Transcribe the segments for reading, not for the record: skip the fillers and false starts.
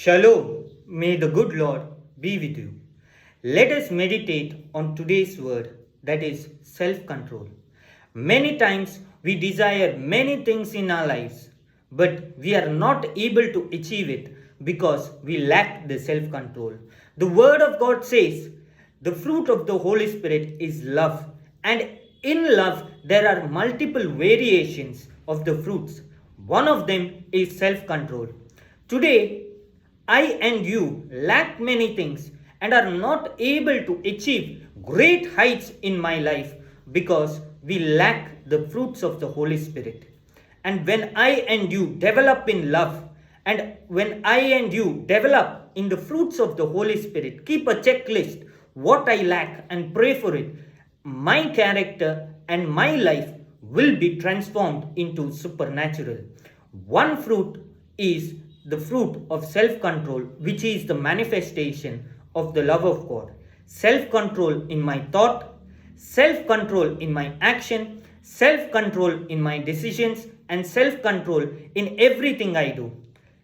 Shalom, may the good Lord be with you. Let us meditate on today's word, that is self control. Many times we desire many things in our lives, but we are not able to achieve it because we lack the self control. The word of God says the fruit of the Holy Spirit is love, and in love there are multiple variations of the fruits. One of them is self control. Today, I and you lack many things and are not able to achieve great heights in my life because we lack the fruits of the Holy Spirit. And when I and you develop in love, and when I and you develop in the fruits of the Holy Spirit, keep a checklist what I lack and pray for it. My character and my life will be transformed into supernatural. One fruit is the fruit of self control, which is the manifestation of the love of God. Self control in my thought, self control in my action, self control in my decisions, and self control in everything I do.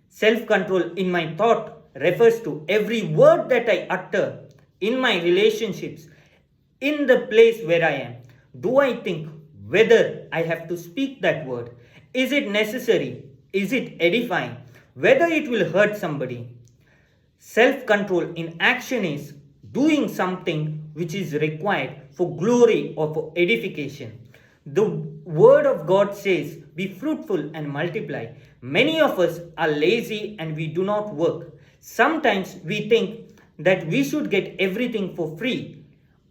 Self control in my thought refers to every word that I utter in my relationships, in the place where I am. Do I think whether I have to speak that word? Is it necessary? Is it edifying? Whether it will hurt somebody? Self control in action is doing something which is required for glory or for edification. The word of God says, be fruitful and multiply. Many of us are lazy and we do not work. Sometimes we think that we should get everything for free.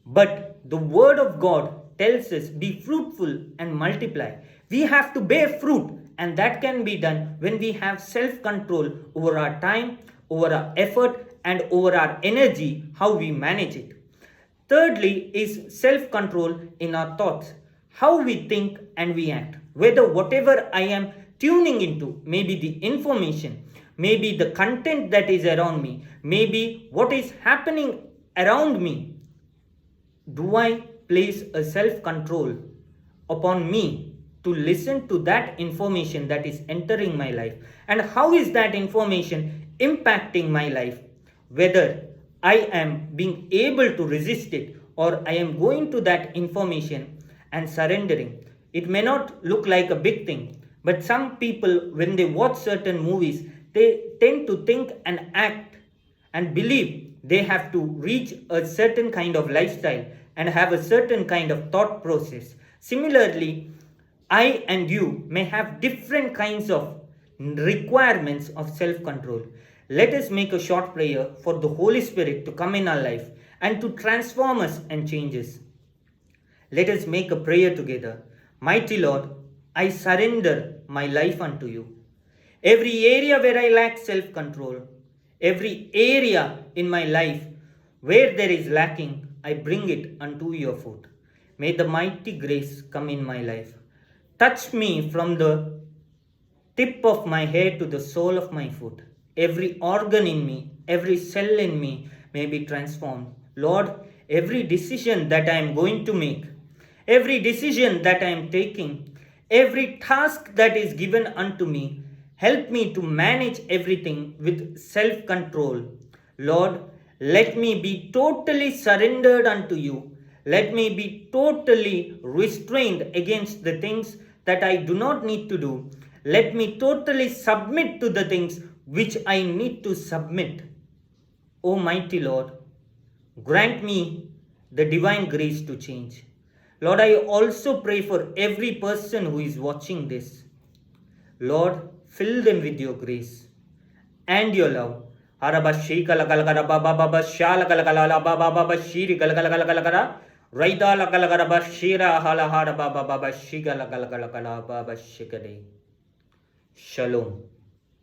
But the word of God tells us, be fruitful and multiply. We have to bear fruit, and that can be done when we have self control over our time, over our effort, and over our energy, how we manage it. Thirdly, is self control in our thoughts, how we think and we act. Whether whatever I am tuning into, maybe the information, maybe the content that is around me, maybe what is happening around me, do I place a self control upon me to listen to that information that is entering my life? And how is that information impacting my life? Whether I am being able to resist it or I am going to that information and surrendering. It may not look like a big thing, but some people, when they watch certain movies, they tend to think and act and believe they have to reach a certain kind of lifestyle and have a certain kind of thought process. Similarly, I and you may have different kinds of requirements of self control. Let us make a short prayer for the Holy Spirit to come in our life and to transform us and change us. Let us make a prayer together. Mighty Lord, I surrender my life unto you. Every area where I lack self control, every area in my life where there is lacking, I bring it unto your foot. May the mighty grace come in my life. Touch me from the tip of my head to the sole of my foot. Every organ in me, every cell in me may be transformed. Lord, every decision that I am going to make, every decision that I am taking, every task that is given unto me, help me to manage everything with self control. Lord, let me be totally surrendered unto you. Let me be totally restrained against the things that I do not need to do. Let me totally submit to the things which I need to submit. O mighty Lord, grant me the divine grace to change. Lord, I also pray for every person who is watching this. Lord, fill them with your grace and your love. Shalom.